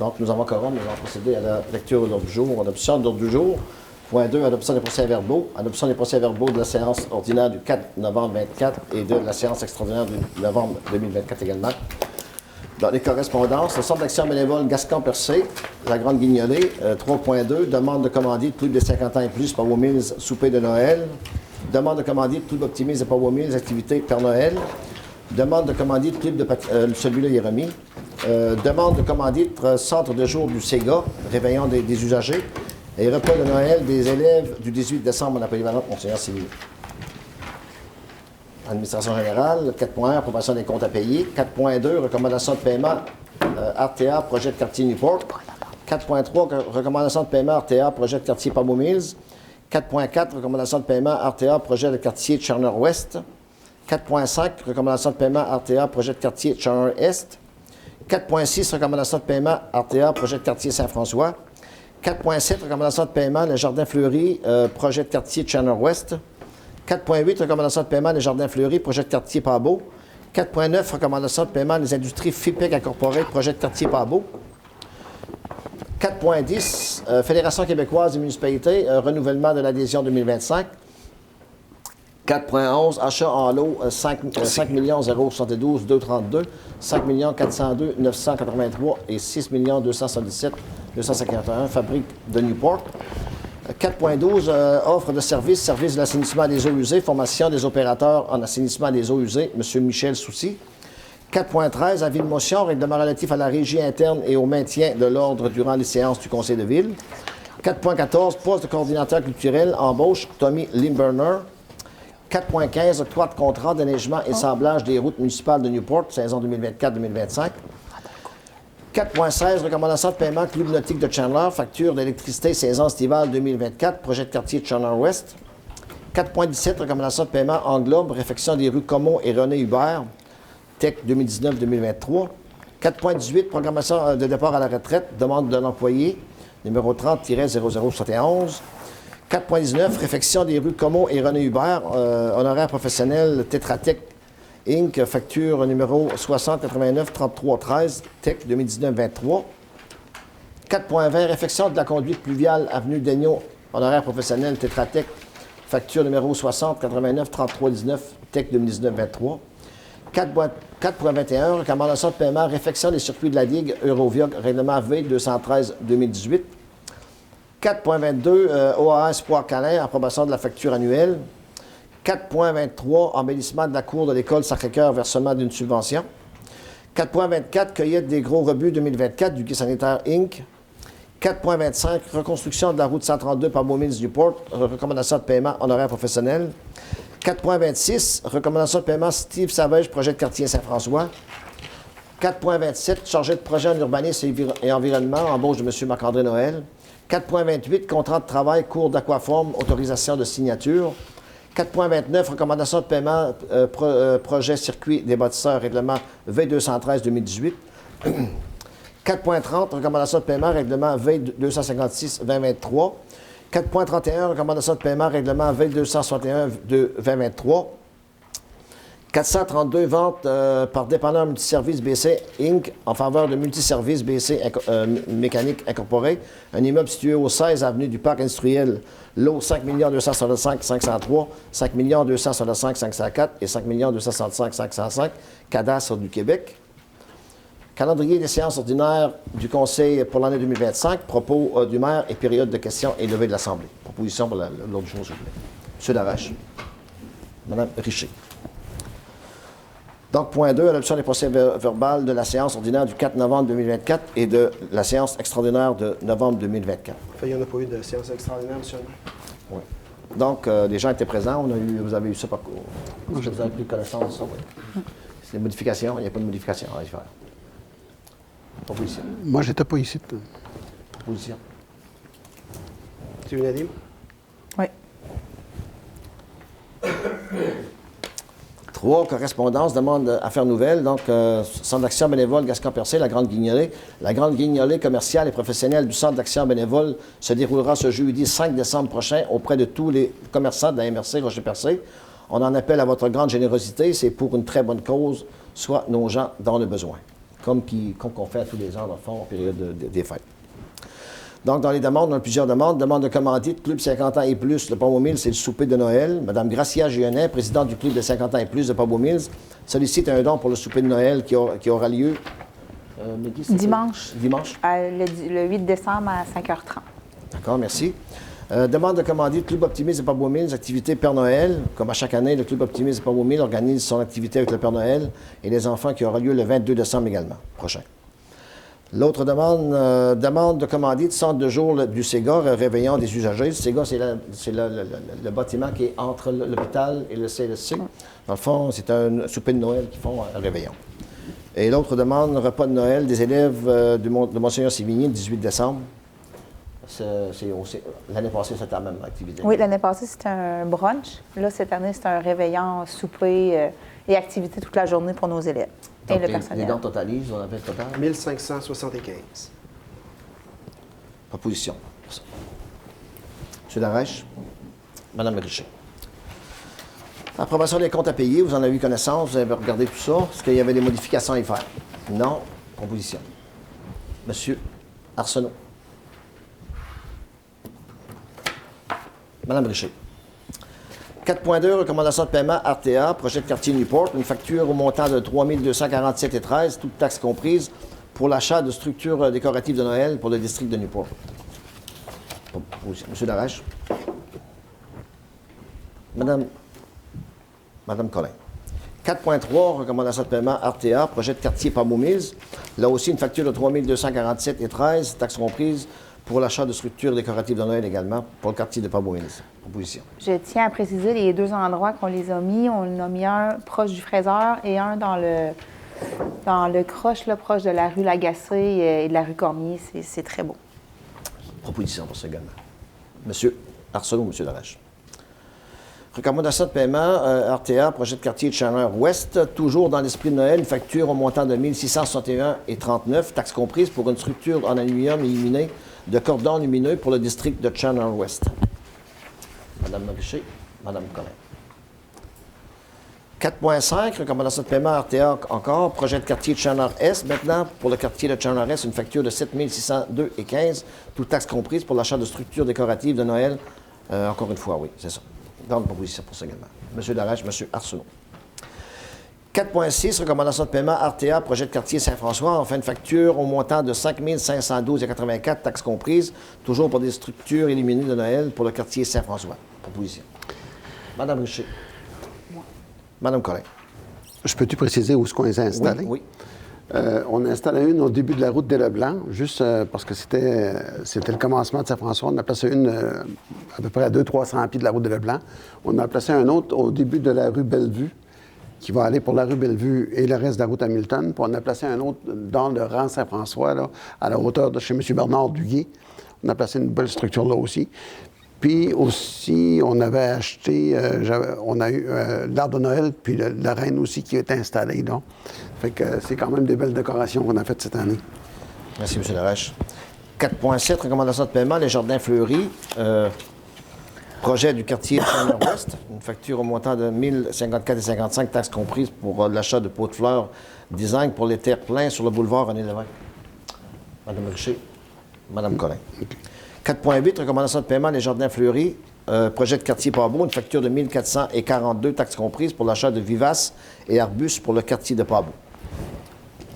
Donc, nous avons quorum, nous allons procéder à la lecture de l'ordre du jour. Adoption de l'ordre du jour. Point 2, adoption des procès-verbaux. Adoption des procès-verbaux de la séance ordinaire du 4 novembre 2024 et de la séance extraordinaire du novembre 2024 également. Dans les correspondances, le Centre d'action bénévole Gascon-Percé, la Grande Guignolée, 3.2, demande de commandite Club de 50 ans et plus, Power Mills, souper de Noël. Demande de commandite Club Optimise et Power Mills, activité Père Noël. Demande de commandite Club de celui-là est remis. Demande de commandite Centre de jour du Sega, réveillon des usagers. Et repas de Noël des élèves du 18 décembre à la polyvalente Monseigneur Civil. Administration générale, 4.1, approbation des comptes à payer. 4.2, recommandation de paiement RTA, projet de quartier Newport. 4.3, recommandation de paiement RTA, projet de quartier Power Mills. 4.4, recommandation de paiement RTA, projet de quartier Turner-Ouest. 4.5, recommandation de paiement RTA, projet de quartier Turner-Est. 4.6, recommandation de paiement RTA, projet de quartier Saint-François. 4.7, recommandation de paiement, le Jardin Fleuri, projet de quartier Turner-Ouest. 4.8, recommandation de paiement, les Jardins Fleuris, projet de quartier Pabot. 4.9, recommandation de paiement, les industries FIPEC incorporées, projet de quartier Pabot. 4.10, Fédération québécoise des municipalités, renouvellement de l'adhésion 2025. 4.11, achat en lot 5 072 232, 5 402 983 et 6 277 251, fabrique de Newport. 4.12, offre de service, service de l'assainissement des eaux usées, formation des opérateurs en assainissement des eaux usées, M. Michel Soucy. 4.13, avis de motion, règlement relatif à la régie interne et au maintien de l'ordre durant les séances du Conseil de ville. 4.14, poste de coordinateur culturel, embauche, Tommy Limburner. 4.15, octroi de contrat d'enneigement et sablage des routes municipales de Newport, saison 2024-2025. 4.16, recommandation de paiement Club nautique de Chandler, facture d'électricité saison estivale 2024, projet de quartier Chandler-Ouest. 4.17, recommandation de paiement Englobe, réfection des rues Comeau et René Hubert, TEC 2019-2023. 4.18, programmation de départ à la retraite, demande de l'employé, numéro 30-0071. 4.19, réfection des rues Comeau et René Hubert, honoraire professionnel Tétratec Inc., facture numéro 60-89-33-13, TEC 2019-23. 4.20, réfection de la conduite pluviale, avenue Daigneault, honoraire professionnel Tétratec, facture numéro 60-89-33-19, TEC 2019-23. 4.21, recommandation de paiement, réfection des circuits de la digue, Eurovia, règlement V213-2018. 4.22, OAS Poire-Calin, approbation de la facture annuelle. 4.23, embellissement de la cour de l'école Sacré-Cœur, versement d'une subvention. 4.24, cueillette des gros rebuts 2024 du Guy Sanitaire Inc. 4.25, reconstruction de la route 132 par Beaumils Newport, recommandation de paiement honoraire professionnel. 4.26, recommandation de paiement Steve Savage, projet de quartier Saint-François. 4.27, chargé de projet en urbanisme et environnement, embauche de M. Marc-André Noël. 4.28, contrat de travail, cours d'aquaforme, autorisation de signature. 4.29, recommandation de paiement, projet circuit des bâtisseurs, règlement V213-2018. 4.30, recommandation de paiement, règlement V256-2023. 4.31, recommandation de paiement, règlement V261-2023. 432, vente par dépanneur multiservice BC Inc. en faveur de multiservice BC Mécanique Incorporé, un immeuble situé au 16 avenue du Parc industriel, lot 5 265 503, 5 265 504 et 5 265 505, cadastre du Québec. Calendrier des séances ordinaires du Conseil pour l'année 2025, propos du maire et période de questions et levée de l'Assemblée. Proposition pour l'ordre du jour, s'il vous plaît. M. Darache. Mme Richer. Donc, point 2, adoption des procès-verbaux de la séance ordinaire du 4 novembre 2024 et de la séance extraordinaire de novembre 2024. Il n'y en a pas eu de séance extraordinaire, monsieur le maire? Oui. Donc, les gens étaient présents. Vous avez eu ça par cours. Vous avez pris connaissance de ça, oui. C'est des modifications. Il n'y a pas de modification à y faire. Proposition. Moi, je n'étais pas ici. Proposition. M. Nadim? Oui. 3, correspondance, demande affaires nouvelles. Donc, Centre d'action bénévole Gascon-Percé, la Grande Guignolée. La Grande Guignolée commerciale et professionnelle du Centre d'action bénévole se déroulera ce jeudi 5 décembre prochain auprès de tous les commerçants de la MRC Rocher-Percé. On en appelle à votre grande générosité. C'est pour une très bonne cause, soit nos gens dans le besoin. comme qu'on fait à tous les ans, dans le fond, en période des fêtes. Donc, dans les demandes, on a plusieurs demandes. Demande de commandite, Club 50 ans et plus de Pont-aux-Milles, c'est le souper de Noël. Madame Gracia Gionnet, présidente du Club de 50 ans et plus de Pont-aux-Milles, sollicite un don pour le souper de Noël qui aura lieu dimanche. Dimanche. Le 8 décembre à 5h30. D'accord, merci. Demande de commandite, Club Optimiste de Pont-aux-Milles, activité Père Noël. Comme à chaque année, le Club Optimiste de Pont-aux-Milles organise son activité avec le Père Noël et les enfants qui aura lieu le 22 décembre également, prochain. L'autre demande de commandite, centre de jour du Ségar, réveillant des usagers. Le Ségar, c'est le bâtiment qui est entre l'hôpital et le CLSC. Dans le fond, c'est un souper de Noël qu'ils font à réveillon. Et l'autre demande, repas de Noël des élèves de Monseigneur Sévigny, le 18 décembre. L'année passée, c'était la même activité. Oui, l'année passée, c'était un brunch. Là, cette année, c'est un réveillant, souper et activité toute la journée pour nos élèves. Donc, et le personnel. Les dons totalisent, on avait le total? 1575. Proposition. M. Darèche. Mme Richer. Approbation des comptes à payer, vous en avez eu connaissance, vous avez regardé tout ça. Est-ce qu'il y avait des modifications à y faire? Non. Proposition. M. Arsenault. Mme Richer. 4.2, recommandation de paiement RTA, projet de quartier Newport, une facture au montant de 3 247,13 toutes taxes comprises, pour l'achat de structures décoratives de Noël pour le district de Newport. M. Darèche. Madame Collin. 4.3, recommandation de paiement RTA, projet de quartier Pont-aux-Milles. Là aussi, une facture de 3 247,13 taxes comprises, pour l'achat de structures décoratives de Noël également, pour le quartier de Pont-aux-Milles. Proposition. Je tiens à préciser les deux endroits qu'on les a mis. On en a mis un proche du fraiseur et un dans le croche, là, proche de la rue Lagacé et de la rue Cormier. C'est très beau. Proposition pour ça également. M. Arsenault, M. Darèche. Recommandation de paiement RTA, projet de quartier de Chandler-Ouest, toujours dans l'esprit de Noël, une facture au montant de 1661,39 taxes comprises pour une structure en aluminium illuminée de cordons lumineux pour le district de Chandler-Ouest. Mme Richer, Mme Collin. 4.5, recommandation de paiement RTA encore, projet de quartier de Chandler-Est. Maintenant, pour le quartier de Chandler-Est, une facture de 7 602,15, toutes taxes comprises pour l'achat de structures décoratives de Noël. Encore une fois, oui, c'est ça. Dans une proposition pour ça également. M. Darèche, M. Arsenault. 4.6, recommandation de paiement RTA, projet de quartier Saint-François, enfin une facture au montant de 5 512,84 taxes comprises, toujours pour des structures illuminées de Noël pour le quartier Saint-François. Proposition. Mme Richer. Mme Collin. Je peux-tu préciser où est-ce qu'on les a installés? Oui. On a installé une au début de la route des Leblancs, juste parce que c'était le commencement de Saint-François. On a placé une à peu près à 200-300 pieds de la route des Leblancs. On a placé un autre au début de la rue Bellevue, qui va aller pour la rue Bellevue et le reste de la route Hamilton. Puis on a placé un autre dans le rang Saint-François, là, à la hauteur de chez M. Bernard Duguay. On a placé une belle structure là aussi. Puis aussi, on avait acheté, on a eu l'arbre de Noël, puis la reine aussi qui est installée là. Fait que c'est quand même des belles décorations qu'on a faites cette année. Merci, M. Darèche. 4.7, recommandation de paiement, les jardins fleuris. Projet du quartier Chandler-Ouest, une facture au montant de 1054,55 taxes comprises pour l'achat de pots de fleurs design pour les terre-pleins sur le boulevard René Lévesque. Mme Richer, Mme Collin. 4.8, recommandation de paiement, les jardins fleuris. Projet de quartier Pas-Beau, une facture de 1442 taxes comprises pour l'achat de vivaces et arbustes pour le quartier de Pas-Beau.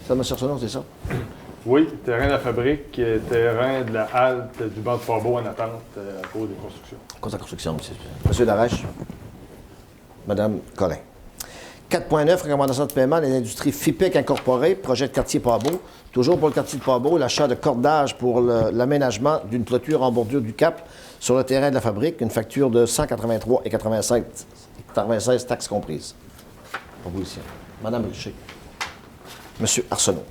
Ça, M. Arsenault, c'est ça? Oui, terrain de la fabrique, terrain de la halte du banc de Pas-Beau en attente à cause des constructions. À cause de la construction, M. Darèche. Mme Collin. 4.9, recommandation de paiement, les industries FIPEC incorporées, projet de quartier Pas-Beau. Toujours pour le quartier de Pas-Beau, l'achat de cordage pour l'aménagement d'une clôture en bordure du Cap sur le terrain de la fabrique, une facture de 183,96 taxes comprises. Proposition. Mme Richer. M. Arsenault.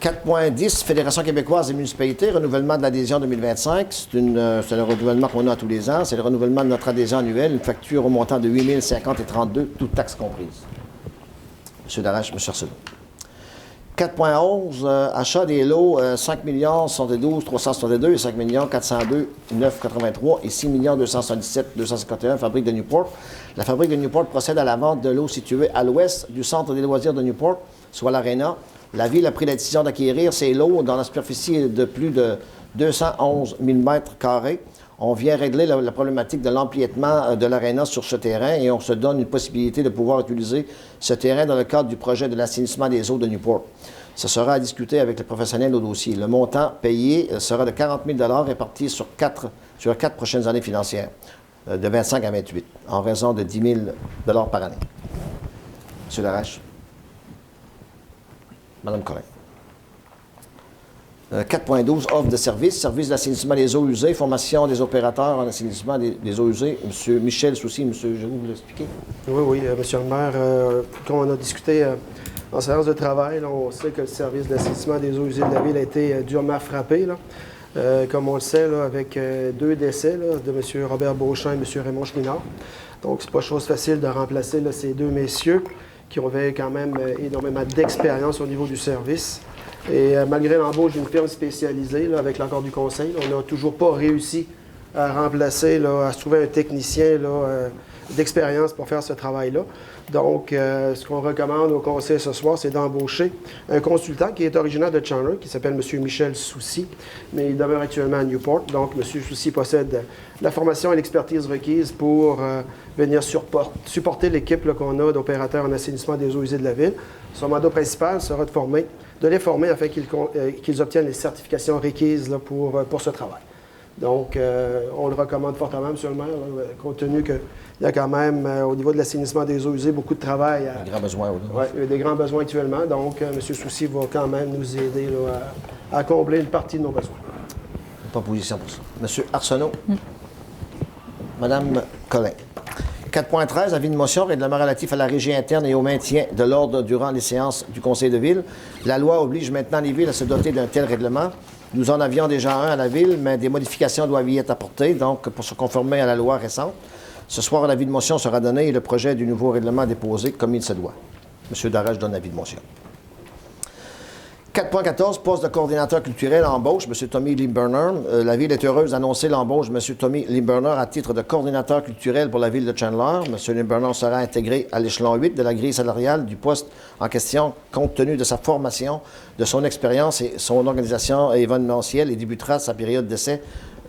4.10, Fédération québécoise des municipalités, renouvellement de l'adhésion 2025. C'est un renouvellement qu'on a tous les ans. C'est le renouvellement de notre adhésion annuelle, une facture au montant de 8 050,32, toutes taxes comprises. M. Darèche, M. Arsenault. 4.11, achat des lots 5 72 362 et 5 402 983 et 6 277 251, fabrique de Newport. La fabrique de Newport procède à la vente de lots situés à l'ouest du centre des loisirs de Newport, soit l'Arena. La Ville a pris la décision d'acquérir ces lots dans la superficie de plus de 211 000 m². On vient régler la problématique de l'empiètement de l'Arena sur ce terrain et on se donne une possibilité de pouvoir utiliser ce terrain dans le cadre du projet de l'assainissement des eaux de Newport. Ce sera à discuter avec les professionnels au dossier. Le montant payé sera de 40 000 réparti sur quatre prochaines années financières, de 25 à 28, en raison de 10 000 par année. M. Laroche. Mme Collin. 4.12, offre de service d'assainissement des eaux usées, formation des opérateurs en assainissement des eaux usées. M. Michel Soucy, M. Giroux, vous l'expliquez? Oui, M. le maire, quand on a discuté en séance de travail, là, on sait que le service d'assainissement des eaux usées de la Ville a été durement frappé, là. Comme on le sait, là, avec 2 décès là, de M. Robert Beauchamp et M. Raymond Chouinard. Donc, c'est pas chose facile de remplacer là, ces 2 messieurs qui avaient quand même énormément d'expérience au niveau du service. Et malgré l'embauche d'une firme spécialisée, là, avec l'accord du conseil, on n'a toujours pas réussi à remplacer, là, à se trouver un technicien là, d'expérience pour faire ce travail-là. Donc, ce qu'on recommande au conseil ce soir, c'est d'embaucher un consultant qui est originaire de Chandler, qui s'appelle M. Michel Soucy, mais il demeure actuellement à Newport. Donc, M. Soucy possède la formation et l'expertise requises pour venir supporter l'équipe qu'on a d'opérateurs en assainissement des eaux usées de la Ville. Son mandat principal sera de les former afin qu'ils obtiennent les certifications requises là, pour ce travail. Donc, on le recommande fortement, M. le maire, là, compte tenu qu'il y a quand même, au niveau de l'assainissement des eaux usées, beaucoup de travail. Des grands besoins. Oui, il y a des grands besoins actuellement. Donc, M. Soucy va quand même nous aider là, à combler une partie de nos besoins. Pas position pour ça. M. Arsenault. Mme Collin. 4.13, avis de motion, règlement relatif à la régie interne et au maintien de l'ordre durant les séances du Conseil de Ville. La loi oblige maintenant les villes à se doter d'un tel règlement. Nous en avions déjà un à la Ville, mais des modifications doivent y être apportées, donc pour se conformer à la loi récente. Ce soir, l'avis de motion sera donné et le projet du nouveau règlement déposé comme il se doit. M. Darèche donne l'avis de motion. 4.14, poste de coordinateur culturel, embauche, M. Tommy Limburner. La Ville est heureuse d'annoncer l'embauche de M. Tommy Limburner à titre de coordinateur culturel pour la Ville de Chandler. M. Limburner sera intégré à l'échelon 8 de la grille salariale du poste en question, compte tenu de sa formation, de son expérience et son organisation événementielle et débutera sa période d'essai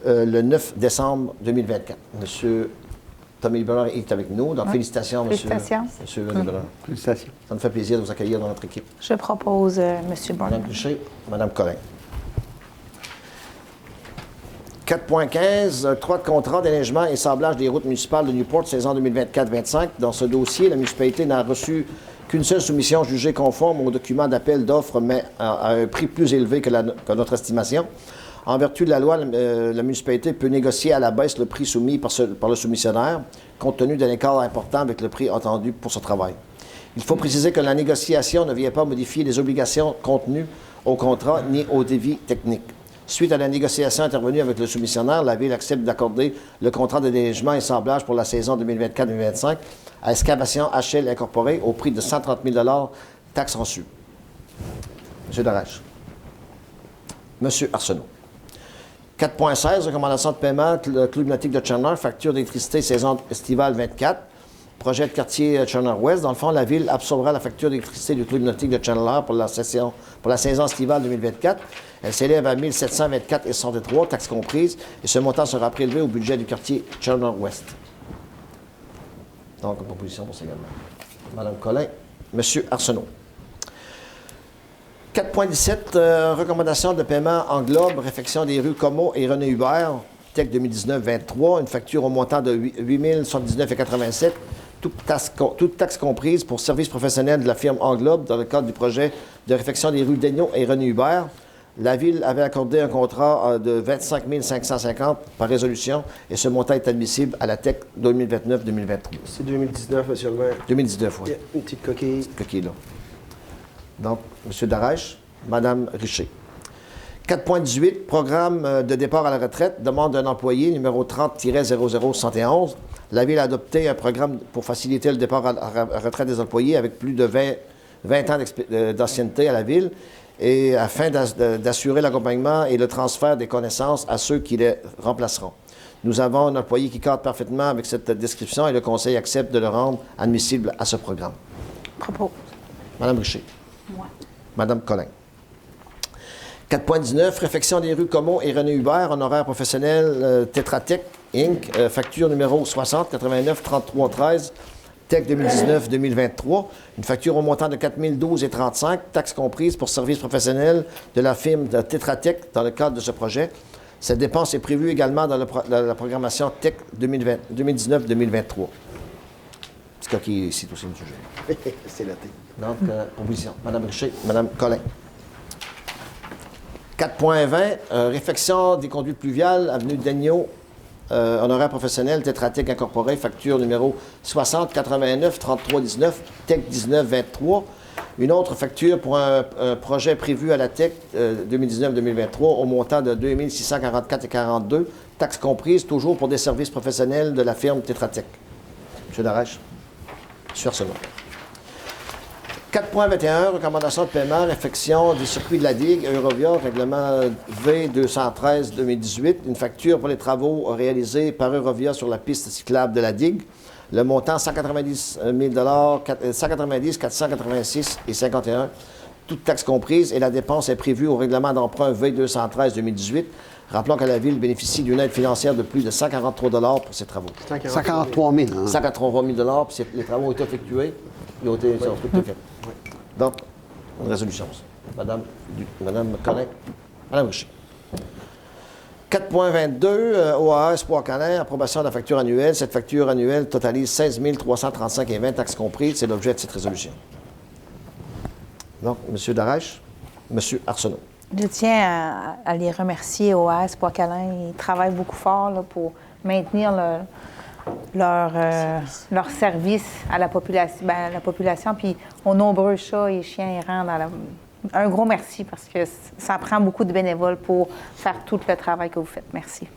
le 9 décembre 2024. M. Tommy Limburner est avec nous, donc félicitations, M. Limburner. Félicitations. Ça nous fait plaisir de vous accueillir dans notre équipe. Je propose M. Burner. Mme Richer, Mme Collin. 4.15, 3 de contrat d'aménagement et sablage des routes municipales de Newport, saison 2024-25. Dans ce dossier, la municipalité n'a reçu qu'une seule soumission jugée conforme au document d'appel d'offres, mais à un prix plus élevé que notre estimation. En vertu de la loi, la municipalité peut négocier à la baisse le prix soumis par le soumissionnaire, compte tenu d'un écart important avec le prix attendu pour ce travail. Il faut préciser que la négociation ne vient pas modifier les obligations contenues au contrat ni au devis technique. Suite à la négociation intervenue avec le soumissionnaire, la Ville accepte d'accorder le contrat de déneigement et sablage pour la saison 2024-2025 à Excavation HL Incorporée au prix de 130 000 taxes reçues. M. Darèche. M. Arsenault. 4.16, recommandation de paiement, le Club nautique de Chandler, facture d'électricité saison estivale 24. Projet de quartier Chandler Ouest. Dans le fond, la Ville absorbera la facture d'électricité du Club nautique de Chandler pour la saison estivale 2024. Elle s'élève à 1 724,63 taxes comprises, et ce montant sera prélevé au budget du quartier Chandler Ouest. Donc, proposition pour ça également. Mme Collin. M. Arsenault. 4.17, recommandation de paiement englobe réfection des rues Comeau et René Hubert, TEC 2019-23, une facture au montant de 8 079,87, toute taxe comprise pour service professionnel de la firme Englobe dans le cadre du projet de réfection des rues Daigneault et René Hubert. La Ville avait accordé un contrat de 25 550 par résolution et ce montant est admissible à la TEC 2029-2023. C'est 2019, M. le maire. 2019, oui. Il y a une petite coquille. Coquille là. Donc, M. Darèche, Mme Richer. 4.18, programme de départ à la retraite, demande d'un employé, numéro 30-0071. La Ville a adopté un programme pour faciliter le départ à la retraite des employés avec plus de 20 ans d'ancienneté à la Ville, et afin d'assurer l'accompagnement et le transfert des connaissances à ceux qui les remplaceront. Nous avons un employé qui cadre parfaitement avec cette description et le Conseil accepte de le rendre admissible à ce programme. Propos. Madame Richer. Moi. Madame Collin. 4.19, réfection des rues Comont et René Hubert, honoraire professionnel Tetra Tech Inc., facture numéro 60 89 33 13, Tech 2019-2023, une facture au montant de 4 012,35, taxes comprises pour services professionnels de la firme de Tetra Tech dans le cadre de ce projet. Cette dépense est prévue également dans la programmation Tech 2019-2023. Petit coquille ici, aussi le sujet. C'est noté. Donc, proposition. Madame Richer, Madame Collin. 4.20, réfection des conduites pluviales, avenue Daigneault, honoraire professionnel, Tetra Tech Incorporé, facture numéro 60 89 33 19, Tech 19 23. Une autre facture pour un projet prévu à la Tech 2019-2023 au montant de 2 644,42, taxes comprises, toujours pour des services professionnels de la firme Tetra Tech. M. Darèche. M. Arsenault. 4.21, recommandation de paiement, réfection du circuit de la digue, Eurovia, règlement V213-2018, une facture pour les travaux réalisés par Eurovia sur la piste cyclable de la digue. Le montant 190 486 et 51, toutes taxes comprises, et la dépense est prévue au règlement d'emprunt V213-2018. Rappelons que la Ville bénéficie d'une aide financière de plus de 143 $ pour ces travaux. 143 000. Hein? 183 000 puis les travaux ont été effectués. Ils ont été tout faits. Donc, une résolution. Madame Collin. Madame Richer. 4.22, OAA Espoir Canin, approbation de la facture annuelle. Cette facture annuelle totalise 16 335,20 taxes comprises. C'est l'objet de cette résolution. Donc, M. Darèche, M. Arsenault. Je tiens à les remercier, OAS Espoir Câlin. Ils travaillent beaucoup fort là, pour maintenir leur service à la population, puis aux nombreux chats et chiens errants. Un gros merci parce que ça prend beaucoup de bénévoles pour faire tout le travail que vous faites. Merci.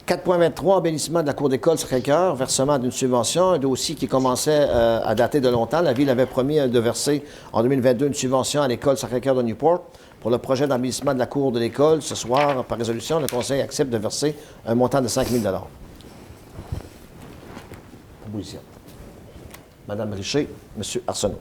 4.23, embellissement de la cour d'école Sacré-Cœur, versement d'une subvention, un dossier qui commençait à dater de longtemps. La Ville avait promis de verser en 2022 une subvention à l'école Sacré-Cœur de Newport pour le projet d'embellissement de la cour de l'école. Ce soir, par résolution, le Conseil accepte de verser un montant de 5 000 $. Proposition. Madame Richer, M. Arsenault.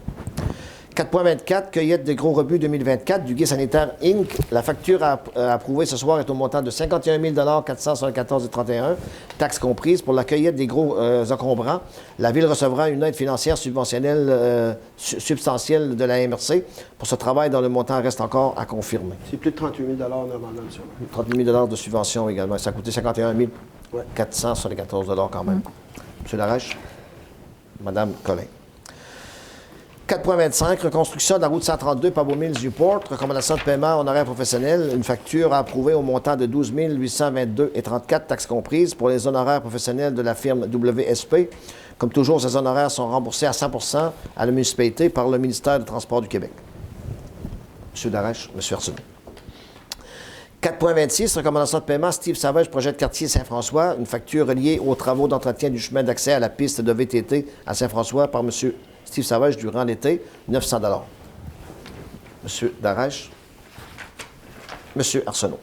4.24, cueillette des gros rebuts 2024 du Gué sanitaire Inc. La facture à approuver ce soir est au montant de 51 474,31 taxes comprises pour la cueillette des gros encombrants. La Ville recevra une aide financière subventionnelle substantielle de la MRC. Pour ce travail, dont le montant reste encore à confirmer. C'est plus de 38 000 normalement, monsieur. 38 000 de subvention également. Ça a coûté 51 474 $ quand même. M. Darèche, Mme Collin. 4.25, reconstruction de la route 132 Pabot-Mills-Newport, recommandation de paiement honoraire professionnel, une facture à approuver au montant de 12 822,34 taxes comprises pour les honoraires professionnels de la firme WSP. Comme toujours, ces honoraires sont remboursés à 100 % à la municipalité par le ministère des Transports du Québec. M. Darèche, M. Arsenault. 4.26, recommandation de paiement, Steve Savage, projet de quartier Saint-François, une facture reliée aux travaux d'entretien du chemin d'accès à la piste de VTT à Saint-François par M. Steve Savage durant l'été, 900 $. M. Darèche, M. Arsenault.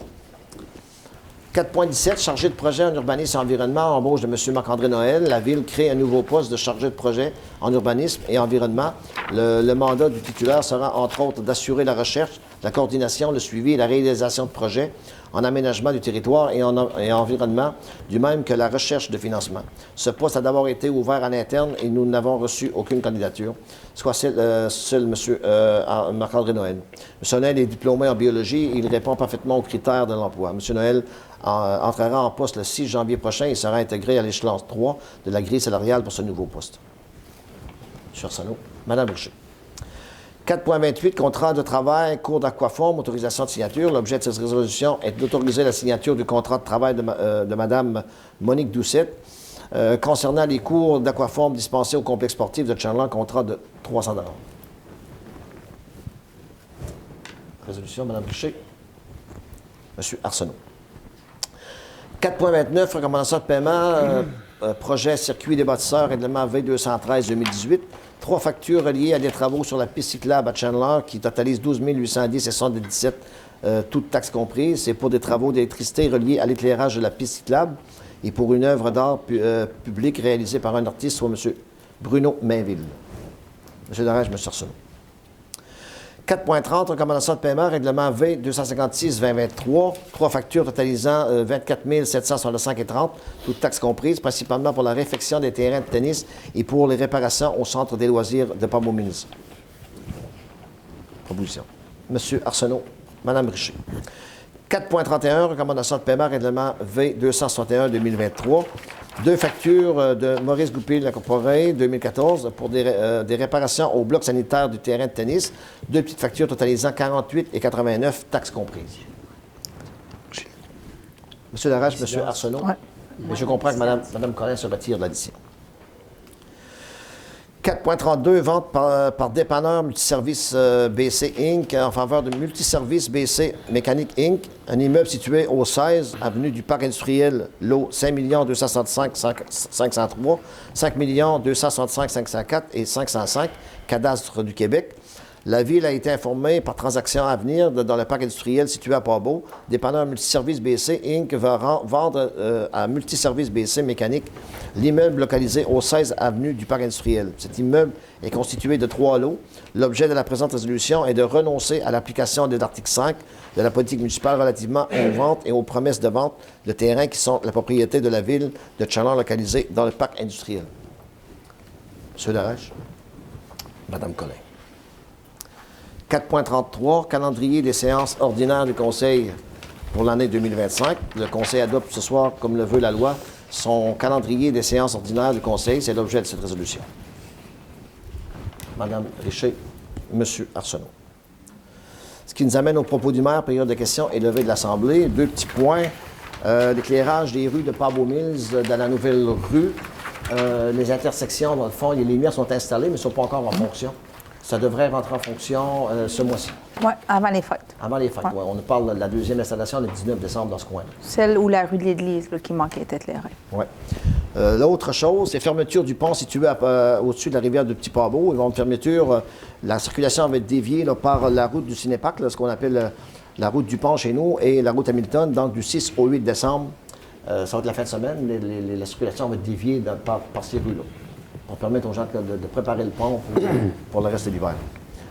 4.17, chargé de projet en urbanisme et environnement, embauche de M. Marc-André Noël. La Ville crée un nouveau poste de chargé de projet en urbanisme et environnement. Le mandat du titulaire sera, entre autres, d'assurer la recherche, la coordination, le suivi et la réalisation de projets en aménagement du territoire et en environnement, du même que la recherche de financement. Ce poste a d'abord été ouvert en interne et nous n'avons reçu aucune candidature, soit seul M. Marc-André Noël. M. Noël est diplômé en biologie et il répond parfaitement aux critères de l'emploi. M. Noël entrera en poste le 6 janvier prochain et sera intégré à l'échelon 3 de la grille salariale pour ce nouveau poste. M. Arsenault. Mme Richer. 4.28, contrat de travail, cours d'aquaforme, autorisation de signature. L'objet de cette résolution est d'autoriser la signature du contrat de travail de Mme Monique Doucette concernant les cours d'aquaforme dispensés au complexe sportif de Charland, contrat de 300 $. Résolution, Mme Richer. M. Arsenault. 4.29, recommandation de paiement projet circuit des bâtisseurs, règlement V213-2018. 3 factures reliées à des travaux sur la piste cyclable à Chandler qui totalisent 12 810 et 77, toutes taxes comprises. C'est pour des travaux d'électricité reliés à l'éclairage de la piste cyclable et pour une œuvre d'art publique réalisée par un artiste, soit M. Bruno Mainville. M. Darèche, M. Arsenault. 4.30, recommandation de paiement, règlement V256-2023, 3 factures totalisant 24 765,30, toutes taxes comprises, principalement pour la réfection des terrains de tennis et pour les réparations au centre des loisirs de Pabot-Mills. Proposition. M. Arsenault, Mme Richer. 4.31, recommandation de paiement, règlement V261-2023, 2 factures de Maurice Goupil Incorporé 2014 pour des réparations au bloc sanitaire du terrain de tennis. 2 petites factures totalisant 48 et 89, taxes comprises. M. Darèche, M. Arsenault. Ouais. Mais je comprends que Mme Collin se retire de l'addition. 4.32, vente par dépanneur Multiservice BC Inc. en faveur de Multiservice BC Mécanique Inc., un immeuble situé au 16 avenue du Parc industriel, lot 5 265 503, 5 265 504 et 505, cadastre du Québec. La Ville a été informée par transaction à venir dans le parc industriel situé à Port-Beau. Dépanneur Multiservice BC Inc. va vendre à Multiservice BC Mécanique l'immeuble localisé au 16 avenue du parc industriel. Cet immeuble est constitué de 3 lots. L'objet de la présente résolution est de renoncer à l'application de l'article 5 de la politique municipale relativement aux ventes et aux promesses de vente de terrains qui sont la propriété de la Ville de Chandler localisée dans le parc industriel. M. Darèche. Mme Collin. 4.33, calendrier des séances ordinaires du Conseil pour l'année 2025. Le Conseil adopte ce soir, comme le veut la loi, son calendrier des séances ordinaires du Conseil. C'est l'objet de cette résolution. Mme Richer, M. Arsenault. Ce qui nous amène au propos du maire, période de questions et levée de l'Assemblée. 2 petits points. L'éclairage des rues de Pabot-Mills dans la nouvelle rue. Les intersections, dans le fond, les lumières sont installées, mais ne sont pas encore en fonction. Ça devrait rentrer en fonction ce mois-ci. Oui, avant les fêtes. Avant les fêtes, Ouais. oui. On parle de la 2e installation le 19 décembre dans ce coin-là. Celle où la rue de l'Église là, qui manquait d'être éclairée. Oui. L'autre chose, c'est fermeture du pont situé au-dessus de la rivière de Petit-Pabot. Ils vont une fermeture, la circulation va être déviée là, par la route du Cinéparc, là, ce qu'on appelle la route du pont chez nous, et la route Hamilton, donc du 6 au 8 décembre. Ça va être la fin de semaine, la circulation va être déviée par ces rues-là, pour permettre aux gens de préparer le pont pour le reste de l'hiver.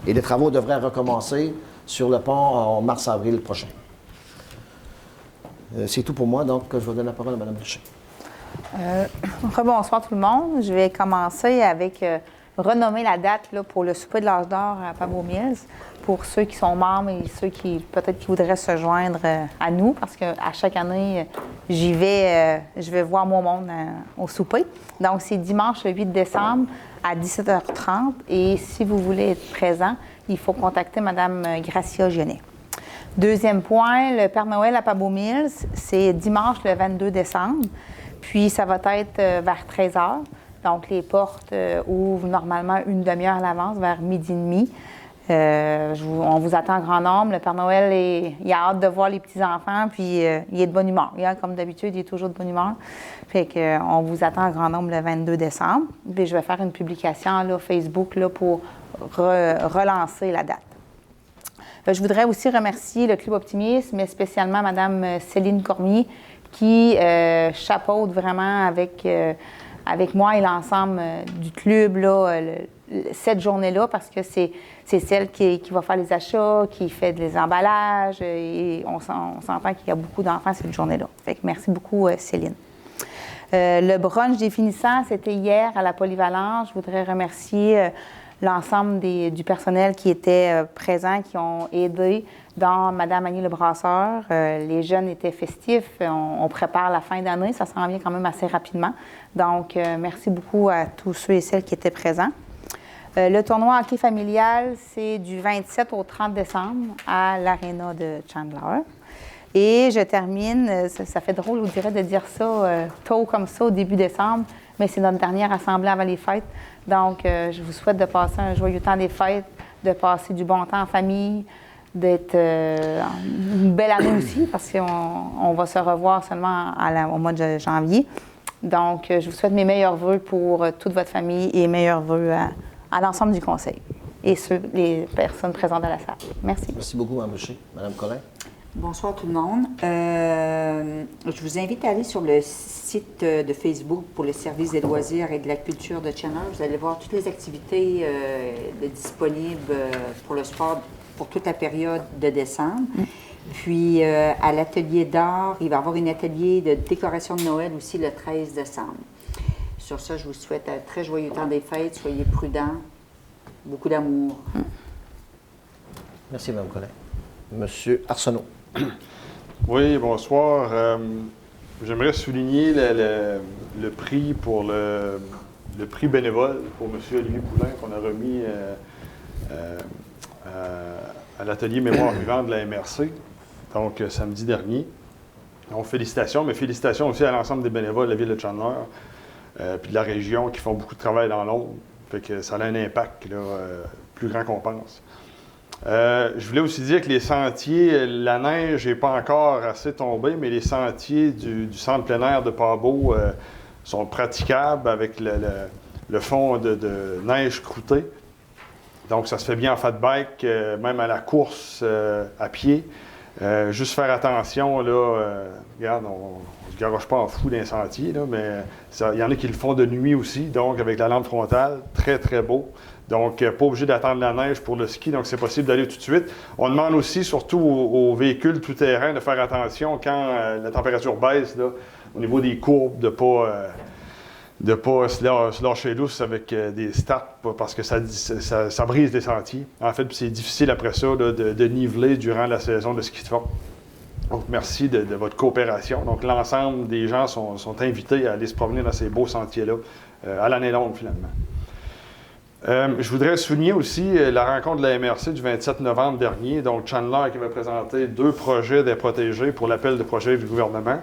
Et les travaux devraient recommencer sur le pont en mars-avril prochain. C'est tout pour moi, donc je vais donner la parole à Mme Richer. Bonsoir tout le monde. Je vais commencer avec renommer la date là, pour le souper de l'âge d'or à Pabot-Mills pour ceux qui sont membres et ceux qui peut-être qui voudraient se joindre à nous parce qu'à chaque année, je vais voir mon monde au souper. Donc, c'est dimanche le 8 décembre à 17h30 et si vous voulez être présent, il faut contacter Mme Gracia Gionnet. Deuxième point, le Père Noël à Pabot-Mills, c'est dimanche le 22 décembre. Puis, ça va être vers 13h. Donc, les portes ouvrent normalement une demi-heure à l'avance, vers 12h30. On vous attend en grand nombre. Le Père Noël, il a hâte de voir les petits-enfants, puis il est de bonne humeur. Comme d'habitude, il est toujours de bonne humeur. Fait qu'on vous attend en grand nombre le 22 décembre. Puis je vais faire une publication là, Facebook là, pour relancer la date. Je voudrais aussi remercier le Club Optimisme, mais spécialement Mme Céline Cormier, qui chapeaute vraiment avec moi et l'ensemble du club là, cette journée-là, parce que c'est celle qui va faire les achats, qui fait les emballages, et on s'entend qu'il y a beaucoup d'enfants cette journée-là. Fait que merci beaucoup, Céline. Le brunch des finissants, c'était hier à la Polyvalence. Je voudrais remercier l'ensemble du personnel qui était présent, qui ont aidé dans Mme Annie Le Brasseur. Les jeunes étaient festifs. On prépare la fin d'année. Ça s'en vient quand même assez rapidement. Donc, merci beaucoup à tous ceux et celles qui étaient présents. Le tournoi hockey familial, c'est du 27 au 30 décembre à l'Aréna de Chandler. Et je termine, ça fait drôle, on dirait, de dire ça tôt comme ça, au début décembre, mais c'est notre dernière assemblée avant les fêtes. Donc, je vous souhaite de passer un joyeux temps des fêtes, de passer du bon temps en famille, d'être une belle année aussi, parce qu'on va se revoir seulement au mois de janvier. Donc, je vous souhaite mes meilleurs vœux pour toute votre famille et meilleurs vœux à l'ensemble du conseil et les personnes présentes à la salle. Merci. Merci beaucoup, Mme Boucher. Mme Collin. Bonsoir tout le monde. Je vous invite à aller sur le site de Facebook pour le service des loisirs et de la culture de Chandler. Vous allez voir toutes les activités disponibles pour le sport pour toute la période de décembre. Puis, à l'atelier d'art, il va y avoir un atelier de décoration de Noël aussi le 13 décembre. Sur ça, je vous souhaite un très joyeux temps des fêtes. Soyez prudents. Beaucoup d'amour. Merci, Mme Collin. Monsieur Arsenault. Oui, bonsoir. J'aimerais souligner le prix pour le prix bénévole pour M. Olivier Poulain qu'on a remis à l'atelier Mémoire vivante de la MRC, donc samedi dernier. Donc, félicitations, mais félicitations aussi à l'ensemble des bénévoles de la ville de Chandler puis de la région qui font beaucoup de travail dans l'ombre. Fait que ça a un impact là, plus grand qu'on pense. Je voulais aussi dire que les sentiers, la neige n'est pas encore assez tombée, mais les sentiers du centre plein air de Pabot sont praticables avec le fond de neige croûtée. Donc, ça se fait bien en fat bike, même à la course à pied. Juste faire attention, là, regarde, on ne se garoche pas en fou d'un sentier, là, mais il y en a qui le font de nuit aussi, donc avec la lampe frontale, très, très beau. Donc, pas obligé d'attendre la neige pour le ski, donc c'est possible d'aller tout de suite. On demande aussi, surtout aux véhicules tout-terrain, de faire attention quand la température baisse, là, au niveau des courbes, de ne pas se lâcher lousse avec des starts, parce que ça brise les sentiers. En fait, c'est difficile après ça là, de niveler durant la saison de ski de fond. Donc, merci de votre coopération. Donc, l'ensemble des gens sont invités à aller se promener dans ces beaux sentiers-là à l'année longue, finalement. Je voudrais souligner aussi la rencontre de la MRC du 27 novembre dernier. Donc, Chandler qui va présenter 2 projets des protégés pour l'appel de projet du gouvernement.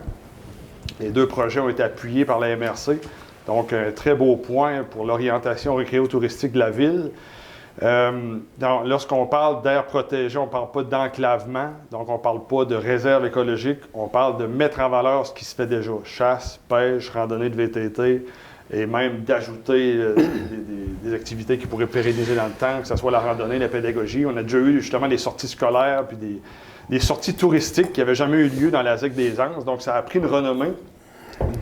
Les 2 projets ont été appuyés par la MRC. Donc, un très beau point pour l'orientation récréo-touristique de la ville. Lorsqu'on parle d'air protégé, on ne parle pas d'enclavement, donc on ne parle pas de réserve écologique, on parle de mettre en valeur ce qui se fait déjà. Chasse, pêche, randonnée de VTT, et même d'ajouter des activités qui pourraient pérenniser dans le temps, que ce soit la randonnée, la pédagogie. On a déjà eu justement des sorties scolaires, puis des sorties touristiques qui n'avaient jamais eu lieu dans la ZEC des Anses, donc ça a pris une renommée.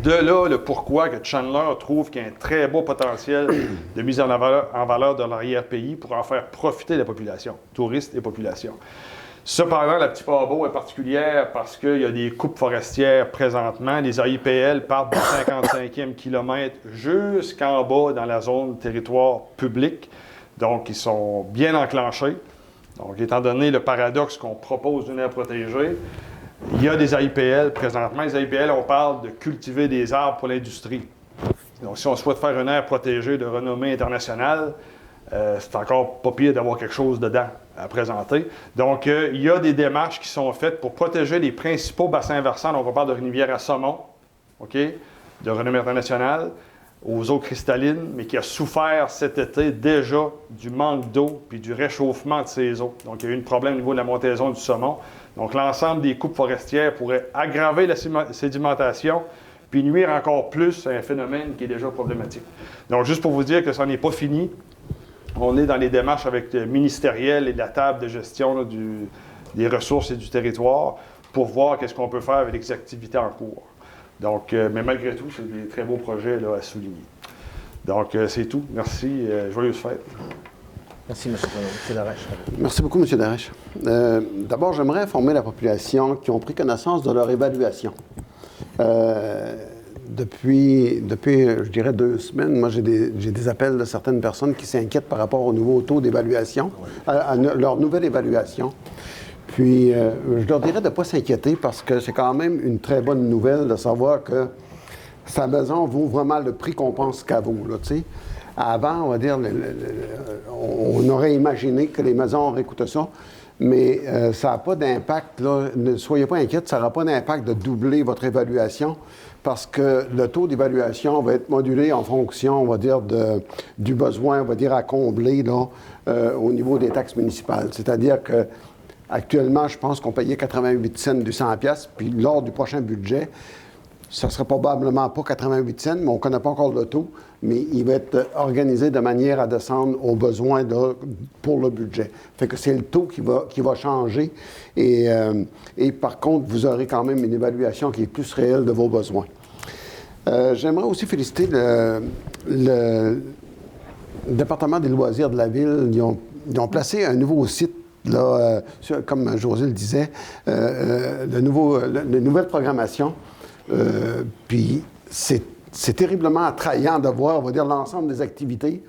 De là, le pourquoi que Chandler trouve qu'il y a un très beau potentiel de mise en valeur de l'arrière-pays pour en faire profiter la population, touristes et population. Cependant, la Petite Pabot est particulière parce qu'il y a des coupes forestières présentement. Les AIPL partent du 55e kilomètre jusqu'en bas dans la zone territoire public. Donc, ils sont bien enclenchés. Donc, étant donné le paradoxe qu'on propose d'une aire protégée, il y a des AIPL présentement. Les AIPL, on parle de cultiver des arbres pour l'industrie. Donc, si on souhaite faire une aire protégée de renommée internationale, c'est encore pas pire d'avoir quelque chose dedans à présenter. Donc, il y a des démarches qui sont faites pour protéger les principaux bassins versants. Donc, on parle de rivière à saumon, OK, de renommée internationale, aux eaux cristallines, mais qui a souffert cet été déjà du manque d'eau puis du réchauffement de ces eaux. Donc, il y a eu un problème au niveau de la montaison du saumon. Donc, l'ensemble des coupes forestières pourrait aggraver la sédimentation puis nuire encore plus à un phénomène qui est déjà problématique. Donc, juste pour vous dire que ça n'est pas fini, on est dans les démarches avec le ministériel et la table de gestion là, des ressources et du territoire pour voir qu'est-ce qu'on peut faire avec les activités en cours. Donc, mais malgré tout, c'est des très beaux projets là, à souligner. Donc, c'est tout. Merci. Joyeuses fêtes. Merci, M. Darèche. Merci beaucoup, M. Darèche. D'abord, j'aimerais informer la population qui ont pris connaissance de leur évaluation. Depuis, je dirais, 2 semaines, moi, j'ai des appels de certaines personnes qui s'inquiètent par rapport au nouveau taux d'évaluation, à leur nouvelle évaluation. Puis, je leur dirais de ne pas s'inquiéter parce que c'est quand même une très bonne nouvelle de savoir que sa maison vaut vraiment le prix qu'on pense qu'elle vaut, là, tu sais. Avant, on va dire, on aurait imaginé que les maisons auraient coûté ça, mais ça n'a pas d'impact, là. Ne soyez pas inquiets, ça n'aura pas d'impact de doubler votre évaluation parce que le taux d'évaluation va être modulé en fonction, on va dire, du besoin, on va dire, à combler, là, au niveau des taxes municipales. C'est-à-dire que actuellement, je pense qu'on payait 88 cents du 100 $, puis lors du prochain budget, ça ne sera probablement pas 88 cents, mais on ne connaît pas encore le taux, mais il va être organisé de manière à descendre aux besoins pour le budget. Fait que c'est le taux qui va changer et par contre, vous aurez quand même une évaluation qui est plus réelle de vos besoins. J'aimerais aussi féliciter le département des loisirs de la Ville. Ils ont placé un nouveau site, là, comme José le disait, de nouvelle programmation. Puis c'est terriblement attrayant de voir, on va dire, l'ensemble des activités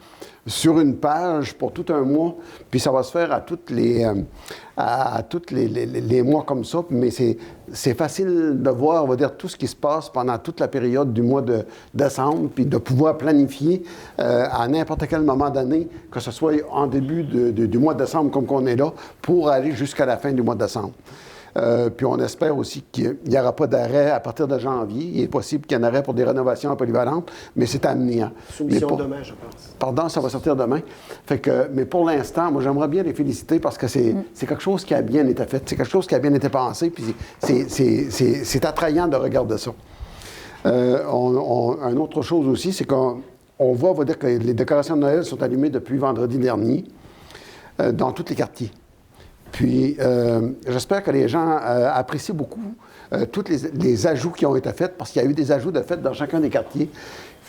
sur une page pour tout un mois. Puis ça va se faire à tous les mois comme ça. Mais c'est facile de voir, on va dire, tout ce qui se passe pendant toute la période du mois de décembre, puis de pouvoir planifier à n'importe quel moment d'année, que ce soit en début du mois de décembre comme qu'on est là, pour aller jusqu'à la fin du mois de décembre. Puis on espère aussi qu'il n'y aura pas d'arrêt à partir de janvier. Il est possible qu'il y ait un arrêt pour des rénovations polyvalentes, mais c'est amené. Soumission demain, je pense. Pardon, ça va sortir demain. Mais pour l'instant, moi, j'aimerais bien les féliciter parce que c'est quelque chose qui a bien été fait. C'est quelque chose qui a bien été pensé, puis c'est attrayant de regarder ça. Une autre chose aussi, c'est qu'on voit, on va dire que les décorations de Noël sont allumées depuis vendredi dernier dans tous les quartiers. Puis, j'espère que les gens apprécient beaucoup tous les ajouts qui ont été faits, parce qu'il y a eu des ajouts de fait dans chacun des quartiers.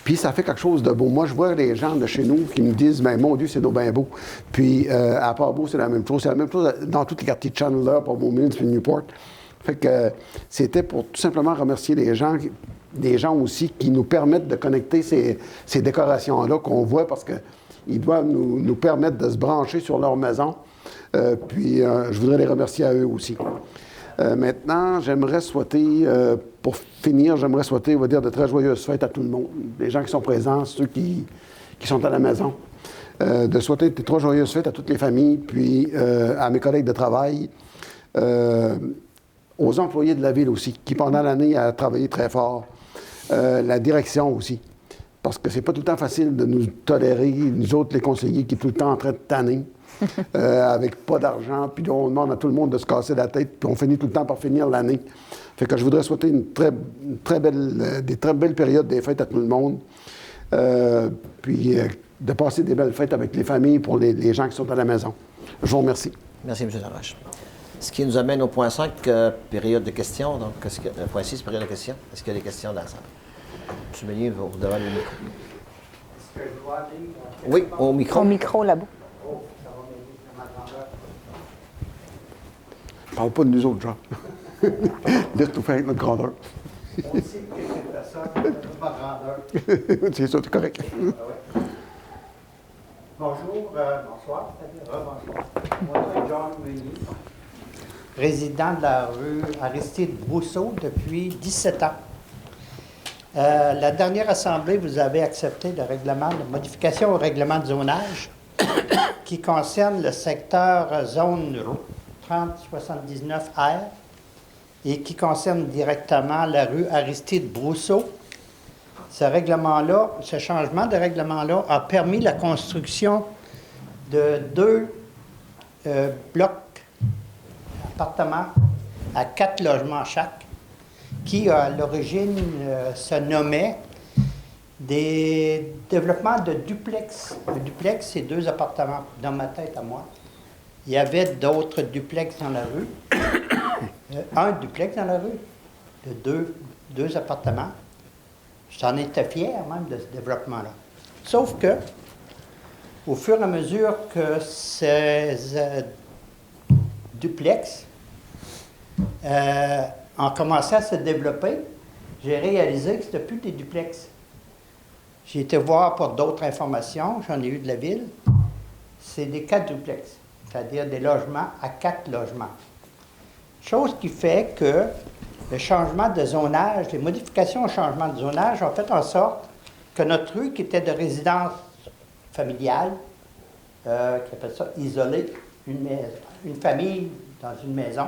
Puis, ça fait quelque chose de beau. Moi, je vois les gens de chez nous qui me disent, ben mon Dieu, c'est donc bien beau. Puis, à Port-Beau, c'est la même chose. C'est la même chose dans tous les quartiers de Chandler, Port-Beau Mills, puis Newport. Fait que c'était pour tout simplement remercier les gens, des gens aussi qui nous permettent de connecter ces décorations-là qu'on voit, parce qu'ils doivent nous permettre de se brancher sur leur maison. Puis, je voudrais les remercier à eux aussi. Maintenant, j'aimerais souhaiter, pour finir, on va dire, de très joyeuses fêtes à tout le monde. Les gens qui sont présents, ceux qui sont à la maison. De souhaiter de très joyeuses fêtes à toutes les familles, puis à mes collègues de travail, aux employés de la Ville aussi, qui pendant l'année a travaillé très fort. La direction aussi. Parce que c'est pas tout le temps facile de nous tolérer, nous autres, les conseillers, qui sont tout le temps en train de tanner. Avec pas d'argent, puis on demande à tout le monde de se casser la tête, puis on finit tout le temps par finir l'année. Fait que je voudrais souhaiter des très belles périodes des fêtes à tout le monde, puis de passer des belles fêtes avec les familles pour les gens qui sont à la maison. Je vous remercie. Merci, M. Laroche. Ce qui nous amène au point 5, période de questions. Donc, point 6, période de questions. Est-ce qu'il y a des questions dans la salle? M. Meunier, vous devant le micro. Est-ce que je dois aller? Oui, au micro. Au micro, là-bas. Parle pas de nous autres, Jean. Laisse tout faire avec notre grandeur. On sait que c'est ça, ma grandeur. C'est ça, c'est correct. Ah ouais. Bonjour, bonsoir, c'est-à-dire bonsoir. Moi, c'est John Meunier, résident de la rue Aristide Brousseau depuis 17 ans. La dernière assemblée, vous avez accepté le règlement de modification au règlement de zonage qui concerne le secteur zone 3079R et qui concerne directement la rue Aristide Brousseau. Ce changement de règlement-là a permis la construction de 2 blocs appartements à 4 logements chaque, qui à l'origine se nommaient des développements de duplex. Un duplex, c'est 2 appartements dans ma tête à moi. Il y avait d'autres duplex dans la rue. Un duplex dans la rue, de 2 appartements. J'en étais fier même de ce développement-là. Sauf que, au fur et à mesure que ces duplex ont commencé à se développer, j'ai réalisé que ce n'était plus des duplex. J'ai été voir pour d'autres informations, j'en ai eu de la ville. C'est des 4 duplex, c'est-à-dire des logements à 4 logements. Chose qui fait que le changement de zonage, les modifications au changement de zonage ont fait en sorte que notre rue, qui était de résidence familiale, qui appelle ça isolée, une famille dans une maison,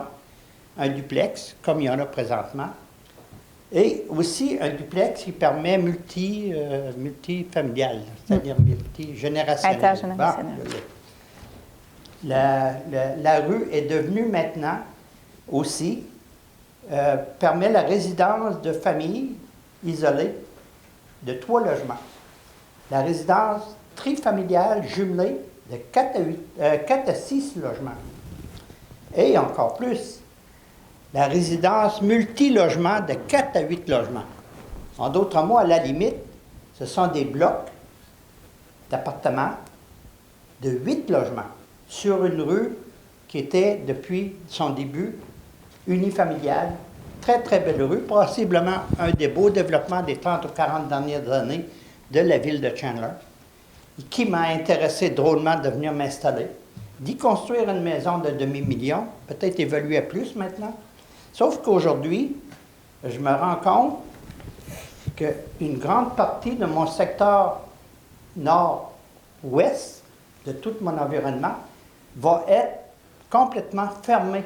un duplex, comme il y en a présentement, et aussi un duplex qui permet multifamilial, c'est-à-dire multigénérationnel. Intergénérationnel. La rue est devenue maintenant aussi, permet la résidence de familles isolée de 3 logements. La résidence trifamiliale jumelée de 4 à 6 logements. Et encore plus, la résidence multilogement de 4 à 8 logements. En d'autres mots, à la limite, ce sont des blocs d'appartements de 8 logements sur une rue qui était, depuis son début, unifamiliale. Très, très belle rue, possiblement un des beaux développements des 30 ou 40 dernières années de la ville de Chandler, qui m'a intéressé drôlement de venir m'installer, d'y construire une maison de demi-million, peut-être évoluer à plus maintenant. Sauf qu'aujourd'hui, je me rends compte qu'une grande partie de mon secteur nord-ouest, de tout mon environnement, va être complètement fermé.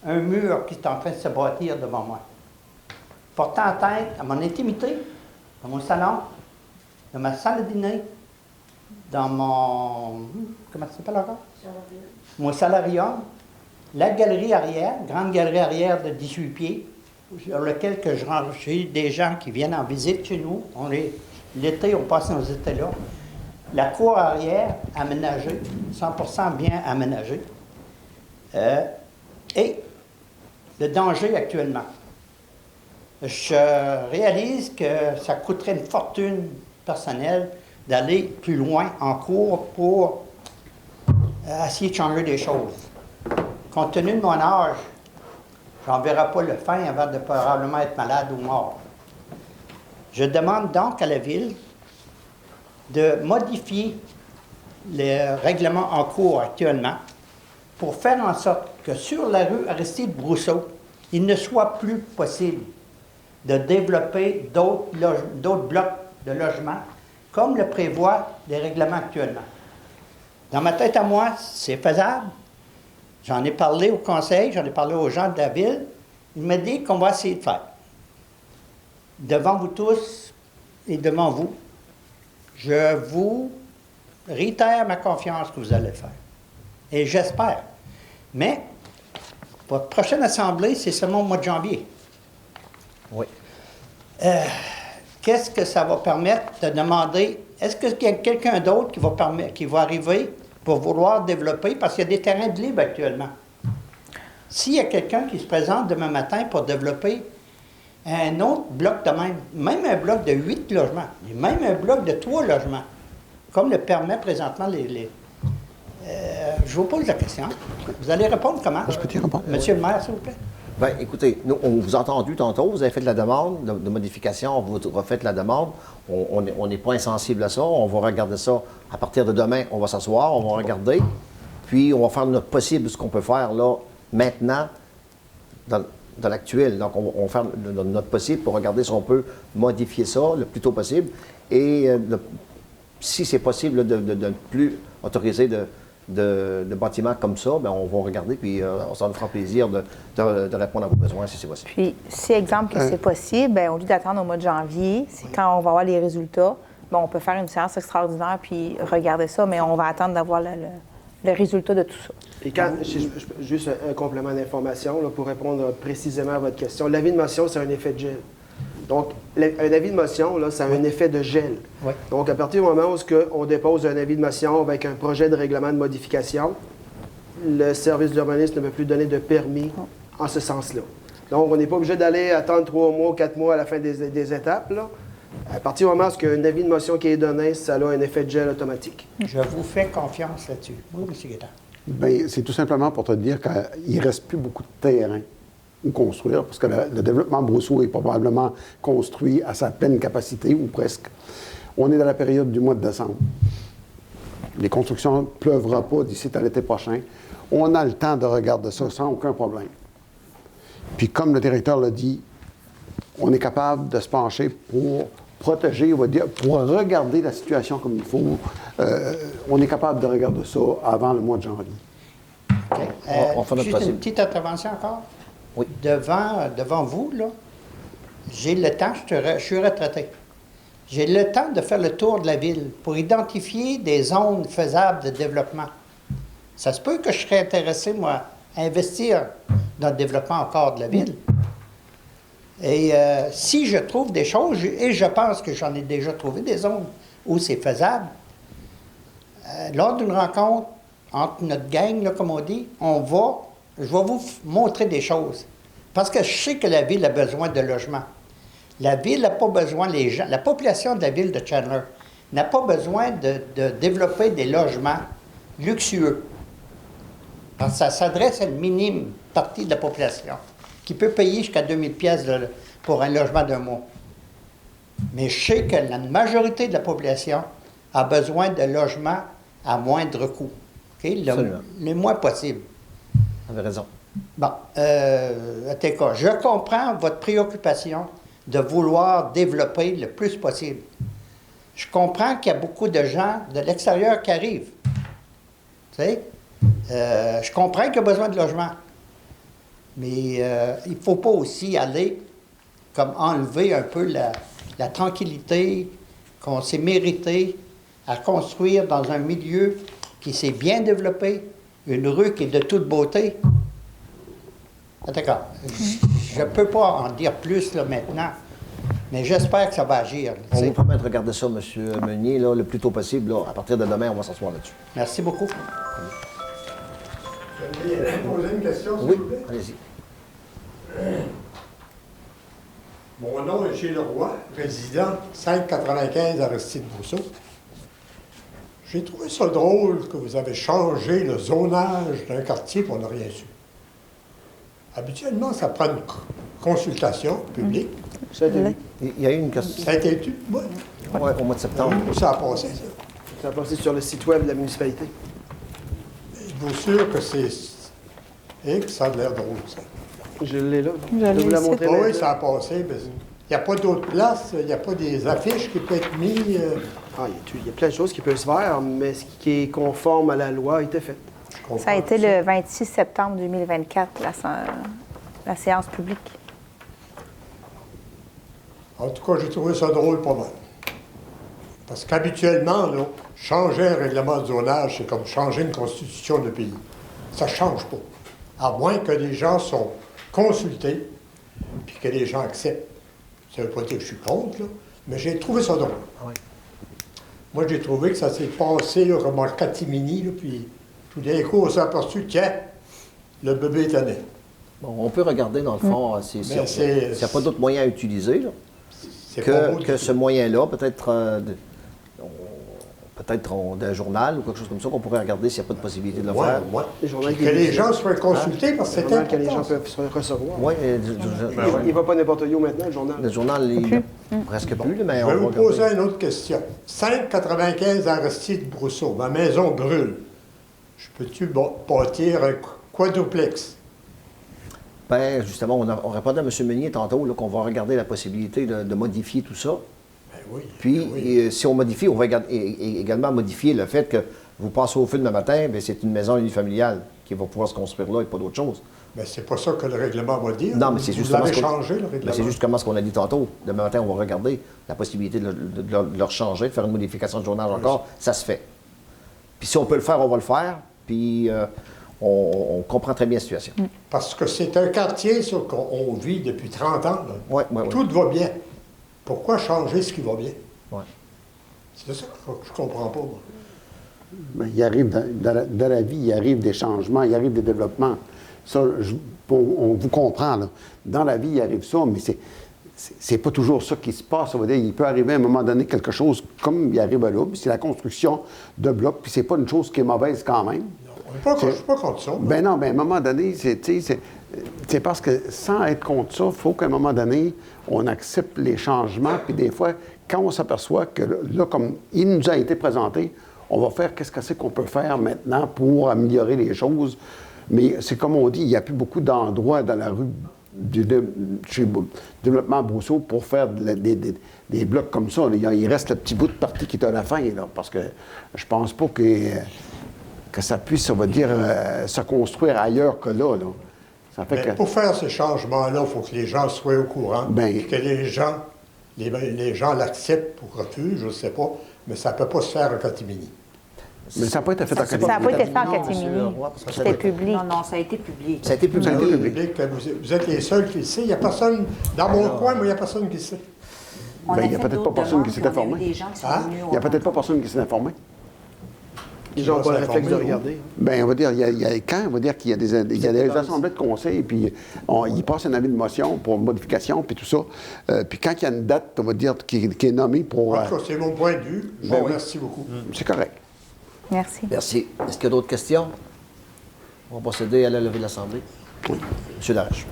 Un mur qui est en train de se bâtir devant moi. Portant en tête à mon intimité, dans mon salon, dans ma salle de dîner, dans mon... Comment ça s'appelle encore? Mon salarium, la galerie arrière, grande galerie arrière de 18 pieds, sur laquelle j'ai des gens qui viennent en visite chez nous. L'été, on passe nos étés là. La cour arrière, aménagée, 100% bien aménagée. Et le danger actuellement. Je réalise que ça coûterait une fortune personnelle d'aller plus loin en cours pour essayer de changer des choses. Compte tenu de mon âge, j'en verrai pas le fin avant de probablement être malade ou mort. Je demande donc à la Ville de modifier les règlements en cours actuellement pour faire en sorte que sur la rue Aristide Brousseau, il ne soit plus possible de développer d'autres blocs de logements comme le prévoient les règlements actuellement. Dans ma tête à moi, c'est faisable. J'en ai parlé au conseil, j'en ai parlé aux gens de la ville. Il m'a dit qu'on va essayer de faire. Devant vous tous et devant vous, je vous réitère ma confiance que vous allez le faire. Et j'espère. Mais votre prochaine assemblée, c'est seulement au mois de janvier. Oui. Qu'est-ce que ça va permettre de demander? Est-ce qu'il y a quelqu'un d'autre qui va arriver pour vouloir développer? Parce qu'il y a des terrains de libre actuellement. S'il y a quelqu'un qui se présente demain matin pour développer un autre bloc de même un bloc de 8 logements, même un bloc de 3 logements, comme le permet présentement je vous pose la question. Vous allez répondre comment? Je peux t'y répondre. Monsieur le maire, s'il vous plaît. Bien, écoutez, nous, on vous a entendu tantôt, vous avez fait de la demande de modification, vous refaites la demande. On n'est pas insensible à ça, on va regarder ça. À partir de demain, on va s'asseoir, on va regarder, puis on va faire notre possible, ce qu'on peut faire là, maintenant, dans l'actuel. Donc, on va faire notre possible pour regarder si on peut modifier ça le plus tôt possible. Et si c'est possible de ne plus autoriser de bâtiments comme ça, bien, on va regarder, puis ça nous fera plaisir de répondre à vos besoins si c'est possible. Puis, si exemple que c'est possible, bien, au lieu d'attendre au mois de janvier, c'est quand on va avoir les résultats, bien, on peut faire une séance extraordinaire puis regarder ça, mais on va attendre d'avoir le résultat de tout ça. Et juste un complément d'information là, pour répondre précisément à votre question. L'avis de motion, c'est un effet de gel. Donc, un avis de motion, là, ça a un effet de gel. Oui. Donc, à partir du moment où on dépose un avis de motion avec un projet de règlement de modification, le service d'urbanisme ne peut plus donner de permis en ce sens-là. Donc, on n'est pas obligé d'aller attendre 3 mois, 4 mois à la fin des étapes. Là. À partir du moment où un avis de motion qui est donné, ça a un effet de gel automatique. Je vous fais confiance là-dessus. Oui, M. Guétin. Bien, c'est tout simplement pour te dire qu'il ne reste plus beaucoup de terrain où construire, parce que le développement Brousseau est probablement construit à sa pleine capacité, ou presque. On est dans la période du mois de décembre. Les constructions ne pleuvra pas d'ici à l'été prochain. On a le temps de regarder ça sans aucun problème. Puis, comme le directeur l'a dit, on est capable de se pencher pour protéger, on va dire, pour regarder la situation comme il faut. On est capable de regarder ça avant le mois de janvier. OK. On fait notre Juste possible. une petite intervention encore. Oui. Devant vous, là, j'ai le temps, je suis retraité. J'ai le temps de faire le tour de la ville pour identifier des zones faisables de développement. Ça se peut que je serais intéressé, moi, à investir dans le développement encore de la ville. Et si je trouve des choses, et je pense que j'en ai déjà trouvé des zones où c'est faisable, lors d'une rencontre entre notre gang, là, comme on dit, je vais vous montrer des choses. Parce que je sais que la ville a besoin de logements. La ville n'a pas besoin, la population de la ville de Chandler n'a pas besoin de développer des logements luxueux. Parce que ça s'adresse à une minime partie de la population qui peut payer jusqu'à 2000 pièces pour un logement d'un mois. Mais je sais que la majorité de la population a besoin de logements à moindre coût. Okay? Le moins possible. Vous avez raison. Bon, en tout cas, je comprends votre préoccupation de vouloir développer le plus possible. Je comprends qu'il y a beaucoup de gens de l'extérieur qui arrivent. Tu sais? Je comprends qu'il y a besoin de logement. Mais il ne faut pas aussi aller comme enlever un peu la tranquillité qu'on s'est mérité à construire dans un milieu qui s'est bien développé, une rue qui est de toute beauté. D'accord. Je ne peux pas en dire plus là, maintenant, mais j'espère que ça va agir. On vous promet de regarder ça, M. Meunier, là, le plus tôt possible. Là. À partir de demain, on va s'asseoir là-dessus. Merci beaucoup. Je vais poser une question, s'il Oui, vous plaît. allez-y. Mon nom est Gilles Roy, résident 595 Aristide Brousseau. J'ai trouvé ça drôle que vous avez changé le zonage d'un quartier et on n'a rien su. Habituellement, ça prend une consultation publique. Ça a été vu. Il y a eu une question. Ça a été tu? Oui. Ouais, au mois de septembre. Où ça a passé, ça? Ça a passé sur le site web de la municipalité. Êtes-vous sûr que c'est... Et que ça a l'air drôle, ça. Je l'ai là. Je vais vous la l'ai montrer Oui, maintenant. ça a passé. Mais il n'y a pas d'autre place, il n'y a pas des affiches qui peuvent être mises. Ah, il y a plein de choses qui peuvent se faire, mais ce qui est conforme à la loi a été fait. Ça a été le 26 septembre 2024, la séance publique. En tout cas, j'ai trouvé ça drôle pas mal. Parce qu'habituellement, là, changer un règlement de zonage, c'est comme changer une constitution de pays. Ça ne change pas. À moins que les gens sont consultés, puis que les gens acceptent. Ça ne veut pas dire que je suis contre, là, mais j'ai trouvé ça drôle. Oui. Moi, j'ai trouvé que ça s'est passé là, comme en catimini, là, puis tout d'un coup, on s'est aperçu, tiens, le bébé est né. Bon, on peut regarder, dans le fond, s'il n'y a pas d'autres moyens à utiliser là, C'est pas beau du que tout. ce moyen-là, peut-être d'un journal ou quelque chose comme ça, qu'on pourrait regarder s'il n'y a pas de possibilité de le Ouais, faire. ouais. Les journaux Puis que les gens soient consultés, parce que Le c'est journal que les important. gens peuvent se recevoir. Oui, Il ne va pas n'importe où maintenant, le journal. le journal, presque plus, là, mais Je on vais va vous regarder. poser une autre question. 595 Aristide Brousseau, ma maison brûle. Je peux-tu bâtir un quadruplex? Ben, justement, on répondait à M. Meunier tantôt là, qu'on va regarder la possibilité de modifier tout ça. Ben oui. Puis, ben oui. si on modifie, on va également modifier le fait que vous passez au film le matin, bien, c'est une maison unifamiliale qui va pouvoir se construire là et pas d'autre chose. Mais c'est pas ça que le règlement va dire. Non, mais c'est Vous justement avez ce qu'on- changé, le Ben, règlement. c'est justement ce qu'on a dit tantôt. Demain matin, on va regarder la possibilité de le changer, de faire une modification de journal encore. Ça se fait. Puis si on peut le faire, on va le faire. Puis on comprend très bien la situation. Parce que c'est un quartier sur qu'on vit depuis 30 ans. là. Ouais, ouais, ouais. Tout va bien. Pourquoi changer ce qui va bien? Ouais. C'est ça que je comprends pas, moi. Ben, il arrive dans la vie, il arrive des changements, il arrive des développements. Ça, on vous comprend, là. Dans la vie, il arrive ça, mais c'est pas toujours ça qui se passe. Ça veut dire, il peut arriver à un moment donné quelque chose comme il arrive là, puis c'est la construction de blocs, puis c'est pas une chose qui est mauvaise quand même. Je ne suis pas contre ça. moi. Ben non, ben à un moment donné, c'est parce que sans être contre ça, il faut qu'à un moment donné, on accepte les changements, puis des fois, quand on s'aperçoit que là, comme il nous a été présenté, on va faire qu'est-ce que c'est qu'on peut faire maintenant pour améliorer les choses. Mais c'est comme on dit, il n'y a plus beaucoup d'endroits dans la rue chez Développement Brousseau pour faire des blocs comme ça. Là. Il reste le petit bout de partie qui est à la fin, là, parce que je pense pas que ça puisse, on va dire, se construire ailleurs que là. Ça fait Mais que... pour faire ces changements-là, il faut que les gens soient au courant. Ben- Et que les gens l'acceptent pour refus, je ne sais pas, mais ça ne peut pas se faire en catimini. Mais ça n'a pas été fait en Ça n'a pas été fait en Non, catimini. monsieur Roy, parce que ça C'était a été- public. Non, non, ça a été publié. Ça a été publié. Ça a été public. Public, vous êtes les seuls qui le savent. Il n'y a personne, dans mon coin, moi, il n'y a personne qui le sait. On Ben, a il y a fait peut-être d'autres pas personne qui demandes, s'est puis on a eu informé. des gens qui sont Hein? venus Il n'y a au- peut-être pas personne qui s'est informé. Ils n'ont va pas le réflexe de s'informer, regarder. Bien, on va dire, quand on va dire qu'il y a des assemblées de conseil, puis ils passent un avis de motion pour modification, puis tout ça. Puis quand il y a une date, on va dire, qui est nommée pour... En tout cas, c'est mon point de vue. Je vous Ben oui. remercie beaucoup. c'est correct. Merci. Merci. Est-ce qu'il y a d'autres questions? On va procéder à la levée de l'Assemblée. Monsieur Darèche.